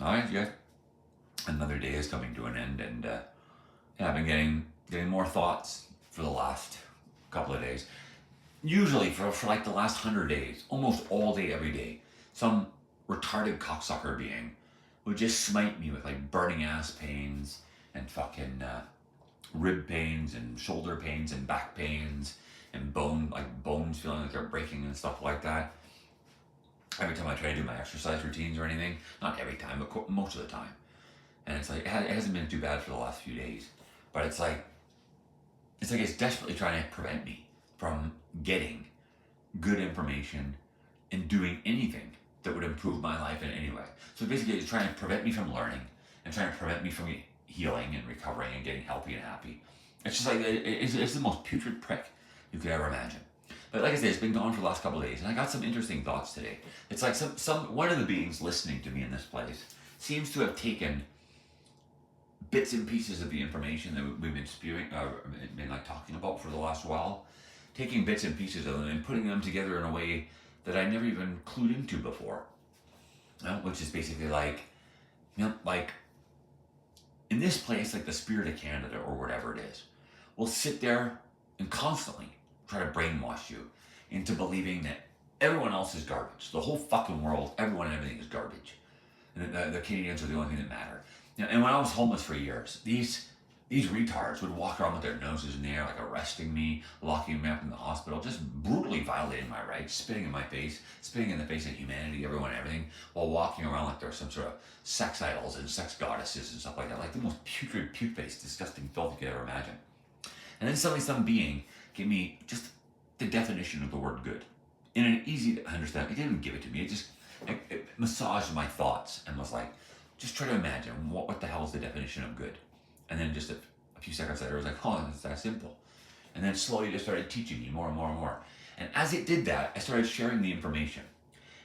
All right, yeah. Another day is coming to an end, and yeah, I've been getting more thoughts for the last couple of days. Usually for like the last 100 days, almost all day, every day, some retarded cocksucker being would just smite me with like burning ass pains and fucking rib pains and shoulder pains and back pains and bones feeling like they're breaking and stuff like that. Every time I try to do my exercise routines or anything, not every time, but most of the time. And it's like it hasn't been too bad for the last few days, but it's like it's desperately trying to prevent me from getting good information and doing anything that would improve my life in any way. So basically, it's trying to prevent me from learning and trying to prevent me from healing and recovering and getting healthy and happy. It's just like it's the most putrid prick you could ever imagine. But like I said, it's been gone for the last couple of days, and I got some interesting thoughts today. It's like some one of the beings listening to me in this place seems to have taken bits and pieces of the information that we've been spewing, been like talking about for the last while, taking bits and pieces of them and putting them together in a way that I never even clued into before. Which is basically like, like in this place, like the Spirit of Canada or whatever it is, will sit there and constantly try to brainwash you into believing that everyone else is garbage. The whole fucking world, everyone and everything is garbage. And the Canadians are the only thing that matter. And when I was homeless for years, these retards would walk around with their noses in the air, like arresting me, locking me up in the hospital, just brutally violating my rights, spitting in my face, spitting in the face of humanity, everyone and everything, while walking around like they're some sort of sex idols and sex goddesses and stuff like that, like the most putrid, puke-faced, disgusting filth you could ever imagine. And then suddenly some being gave me just the definition of the word good in an easy to understand. It didn't give it to me. It massaged my thoughts and was like, just try to imagine what the hell is the definition of good. And then just a few seconds later, it was like, oh, it's that simple. And then slowly just started teaching me more and more and more. And as it did that, I started sharing the information.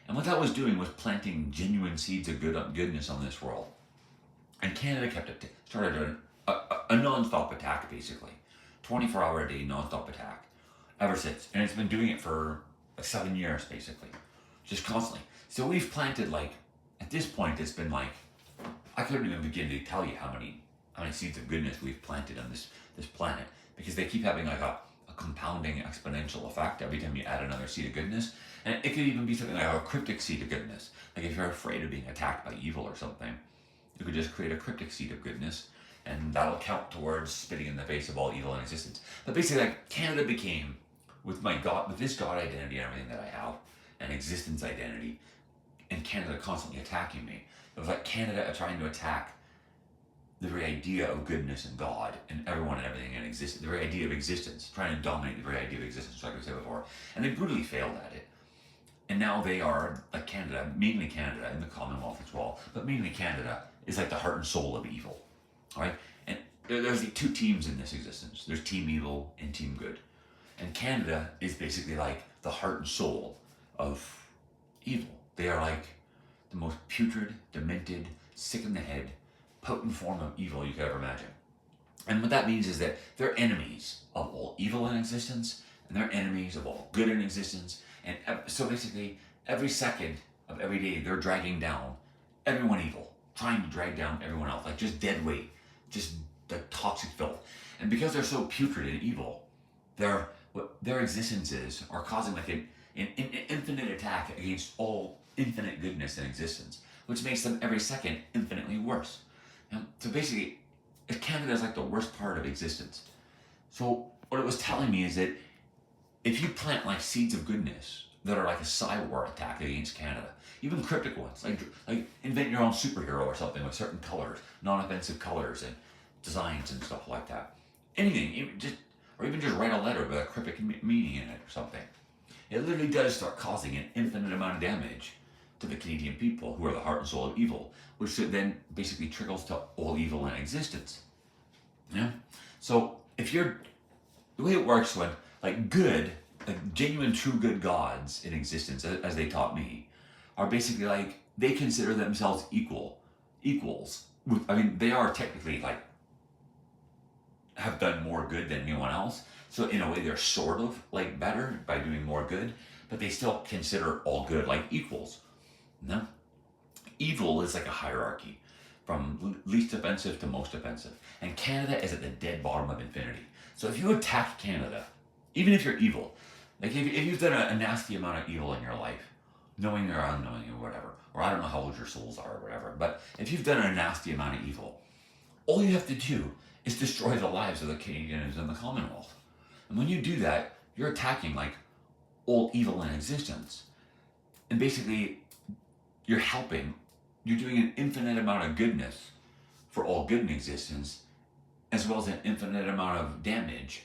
And what that was doing was planting genuine seeds of goodness on this world. And Canada started a non-stop attack, basically. 24-hour-a-day non-stop attack ever since. And it's been doing it for like 7 years, basically. Just constantly. So we've planted like, at this point, it's been like, I couldn't even begin to tell you how many seeds of goodness we've planted on this planet, because they keep having like a compounding exponential effect every time you add another seed of goodness. And it could even be something like a cryptic seed of goodness. Like if you're afraid of being attacked by evil or something, you could just create a cryptic seed of goodness, and that'll count towards spitting in the face of all evil in existence. But basically, like Canada became, with this God identity and everything that I have, an existence identity, and Canada constantly attacking me. It was like Canada trying to attack the very idea of goodness and God and everyone and everything in existence, the very idea of existence, trying to dominate the very idea of existence, like I said before. And they brutally failed at it. And now they are, like Canada, mainly Canada, and the Commonwealth as well, but mainly Canada is like the heart and soul of evil, all right? And there's the two teams in this existence. There's Team Evil and Team Good. And Canada is basically like the heart and soul of evil. They are like the most putrid, demented, sick in the head, potent form of evil you could ever imagine. And what that means is that they're enemies of all evil in existence, and they're enemies of all good in existence. And so basically, every second of every day, they're dragging down everyone evil, trying to drag down everyone else, like just dead weight, just the toxic filth. And because they're so putrid and evil, what their existences are causing like an infinite attack against all infinite goodness in existence, which makes them every second infinitely worse. So basically, Canada is like the worst part of existence. So what it was telling me is that if you plant like seeds of goodness that are like a cyber attack against Canada, even cryptic ones, like invent your own superhero or something with certain colors, non-offensive colors and designs and stuff like that. Anything, even just write a letter with a cryptic meaning in it or something. It literally does start causing an infinite amount of damage to the Canadian people, who are the heart and soul of evil, which then basically trickles to all evil in existence. Yeah. So the way it works when like good, like genuine, true good gods in existence, as they taught me, are basically like they consider themselves equals. They are technically like have done more good than anyone else. So in a way, they're sort of like better by doing more good, but they still consider all good like equals. No. evil is like a hierarchy from least offensive to most offensive. And Canada is at the dead bottom of infinity. So if you attack Canada, even if you're evil, like if you've done a nasty amount of evil in your life, knowing or unknowing or whatever, or I don't know how old your souls are or whatever, but if you've done a nasty amount of evil, all you have to do is destroy the lives of the Canadians and the Commonwealth. And when you do that, you're attacking like all evil in existence. And basically, you're doing an infinite amount of goodness for all good in existence, as well as an infinite amount of damage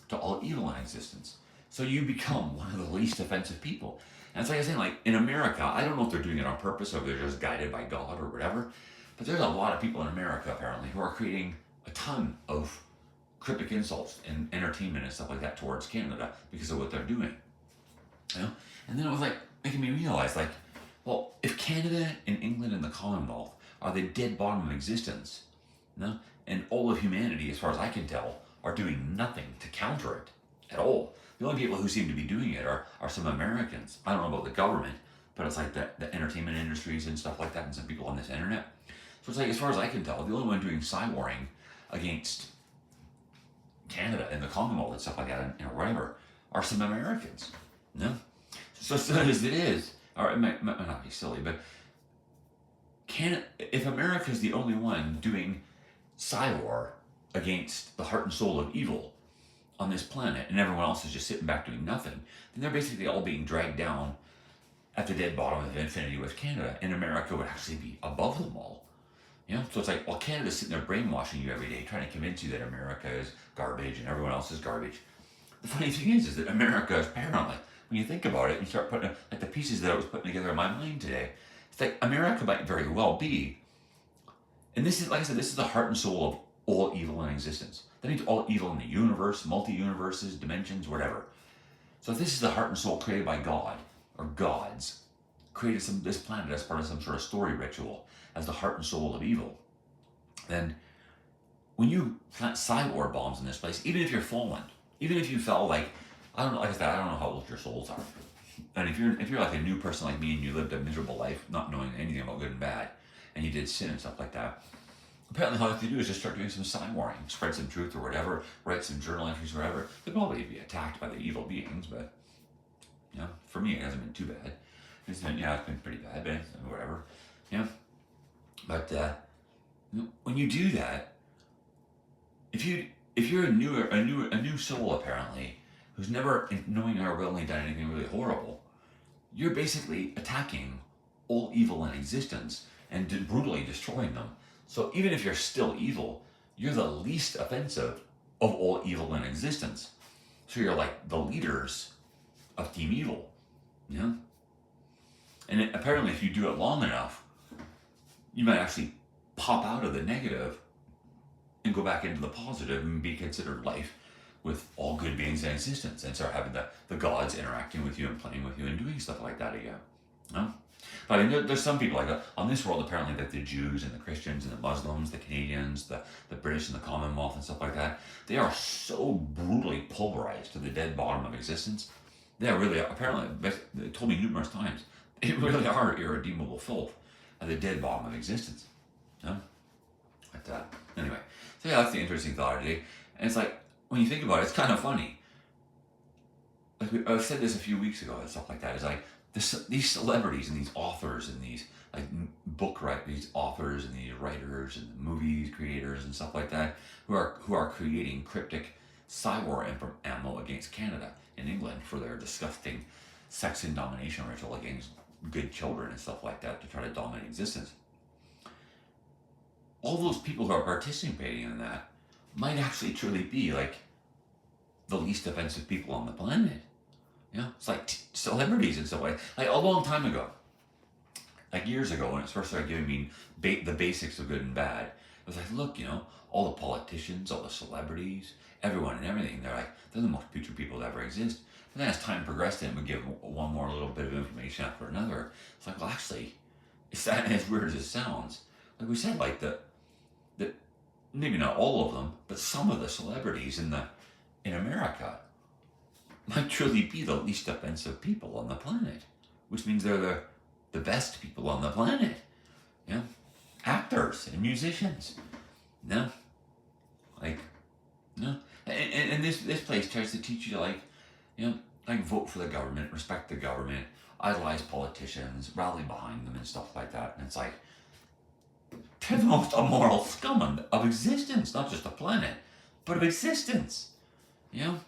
to all evil in existence. So you become one of the least offensive people. And it's like I was saying, like in America, I don't know if they're doing it on purpose or they're just guided by God or whatever, but there's a lot of people in America apparently who are creating a ton of cryptic insults and entertainment and stuff like that towards Canada because of what they're doing. You know? And then it was like making me realize, like, well, if Canada and England and the Commonwealth are the dead bottom of existence, you know, and all of humanity, as far as I can tell, are doing nothing to counter it at all. The only people who seem to be doing it are some Americans. I don't know about the government, but it's like the entertainment industries and stuff like that, and some people on this internet. So it's like, as far as I can tell, the only one doing cywarring against Canada and the Commonwealth and stuff like that, and whatever, are some Americans. No? So silly as it is, or it might not be silly, but if America is the only one doing cywar against the heart and soul of evil on this planet, and everyone else is just sitting back doing nothing, then they're basically all being dragged down at the dead bottom of infinity with Canada, and America would actually be above them all. You know, so it's like, well, Canada's sitting there brainwashing you every day, trying to convince you that America is garbage and everyone else is garbage. The funny thing is that America is apparently, when you think about it, and start putting like the pieces that I was putting together in my mind today, it's like America might very well be, and this is, like I said, this is the heart and soul of all evil in existence. That means all evil in the universe, multi-universes, dimensions, whatever. So if this is the heart and soul created by God, or gods, created this planet as part of some sort of story ritual, as the heart and soul of evil, then when you plant cywar bombs in this place, even if you're fallen, even if you fell, like, I don't know, like I said, I don't know how old your souls are. And if you're like a new person like me and you lived a miserable life, not knowing anything about good and bad, and you did sin and stuff like that, apparently all you have to do is just start doing some cywarring, spread some truth or whatever, write some journal entries or whatever. You'll probably be attacked by the evil beings, but, you know, for me it hasn't been too bad. It's been pretty bad, but whatever. Yeah. But when you do that, if you're a new soul apparently, who's never knowing or willingly done anything really horrible, you're basically attacking all evil in existence and brutally destroying them. So even if you're still evil, you're the least offensive of all evil in existence. So you're like the leaders of Team Evil, you know? And apparently if you do it long enough, you might actually pop out of the negative and go back into the positive and be considered life with all good beings in existence, and start having the gods interacting with you and playing with you and doing stuff like that again. No? But I mean, there's some people like on this world apparently, that the Jews and the Christians and the Muslims, the Canadians, the British and the Commonwealth and stuff like that, they are so brutally pulverized to the dead bottom of existence. They are really, apparently, they told me numerous times, they really are irredeemable filth at the dead bottom of existence. No? But anyway, so yeah, that's the interesting thought today. And it's like, when you think about it, it's kind of funny. Like I said this a few weeks ago and stuff like that. It's like these celebrities and these authors and these like these authors and these writers and movies creators and stuff like that who are creating cryptic cywar ammo against Canada and England for their disgusting sex and domination ritual against good children and stuff like that to try to dominate existence. All those people who are participating in that might actually truly be like the least offensive people on the planet. You know, it's like celebrities and stuff like a long time ago, like years ago when it first started giving me the basics of good and bad. It was like, look, you know, all the politicians, all the celebrities, everyone and everything, they're the most putrid people that ever exist. But then as time progressed, it would give one more little bit of information after another. It's like, well, actually, it's not as weird as it sounds. Like we said, like the maybe not all of them, but some of the celebrities in America might truly be the least offensive people on the planet, which means they're the best people on the planet. person, and musicians. No, like no, and this place tries to teach you to like vote for the government, respect the government, idolize politicians, rally behind them, and stuff like that. And it's like they're the most immoral scum of existence, not just the planet, but of existence. You know,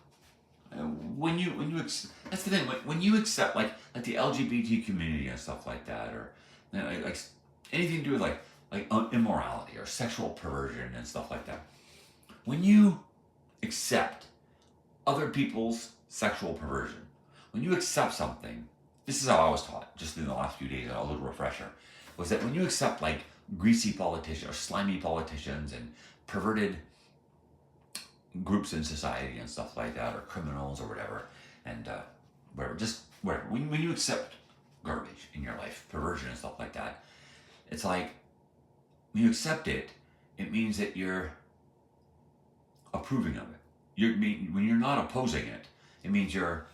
that's the thing. When you accept like the LGBT community and stuff like that, or like anything to do with like immorality or sexual perversion and stuff like that. When you accept other people's sexual perversion, when you accept something, this is how I was taught just in the last few days. A little refresher was that when you accept like greasy politicians or slimy politicians and perverted groups in society and stuff like that, or criminals or whatever, and whatever, just whatever. When you accept garbage in your life, perversion and stuff like that, it's like when you accept it, it means that you're approving of it. When you're not opposing it, it means you're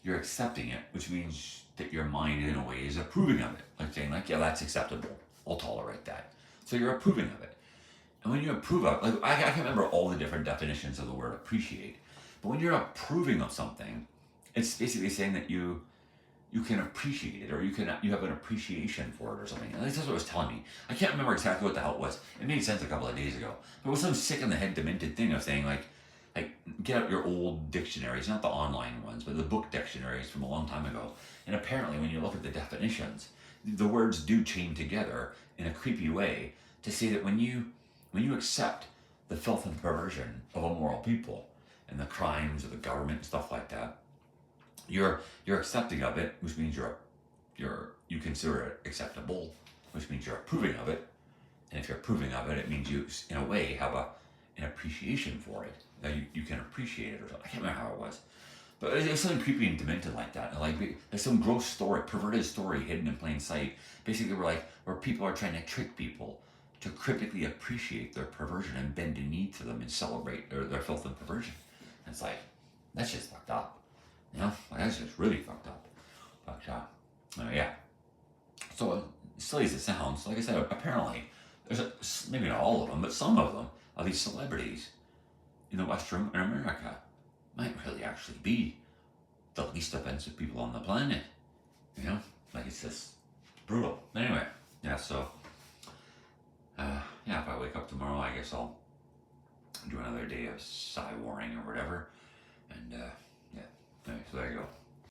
accepting it, which means that your mind in a way is approving of it, like saying like, yeah, that's acceptable. I'll tolerate that. So you're approving of it. And when you approve of, like I can't remember all the different definitions of the word appreciate, but when you're approving of something, it's basically saying that you can appreciate it, or you have an appreciation for it or something. At least that's what it was telling me. I can't remember exactly what the hell it was. It made sense a couple of days ago. But it was some sick in the head demented thing of saying like get out your old dictionaries, not the online ones, but the book dictionaries from a long time ago. And apparently when you look at the definitions, the words do chain together in a creepy way to say that when you accept the filth and perversion of immoral people and the crimes of the government and stuff like that, you're accepting of it, which means you consider it acceptable, which means you're approving of it. And if you're approving of it, it means you, in a way, have an appreciation for it. That you can appreciate it or something. I can't remember how it was. But it was something creepy and demented like that. And like there's some gross story, perverted story hidden in plain sight. Basically, where people are trying to trick people to cryptically appreciate their perversion and bend a knee to them and celebrate their filth and perversion. And it's like, that's just fucked up. You know, like, that's just really fucked up. But yeah. So silly as it sounds, like I said, apparently there's maybe not all of them, but some of them are these celebrities in the Western America might really actually be the least offensive people on the planet. You know, like it's just brutal. Anyway, yeah. So if I wake up tomorrow, I guess I'll do another day of Psy warring or whatever. And yeah. Anyway, so there you go.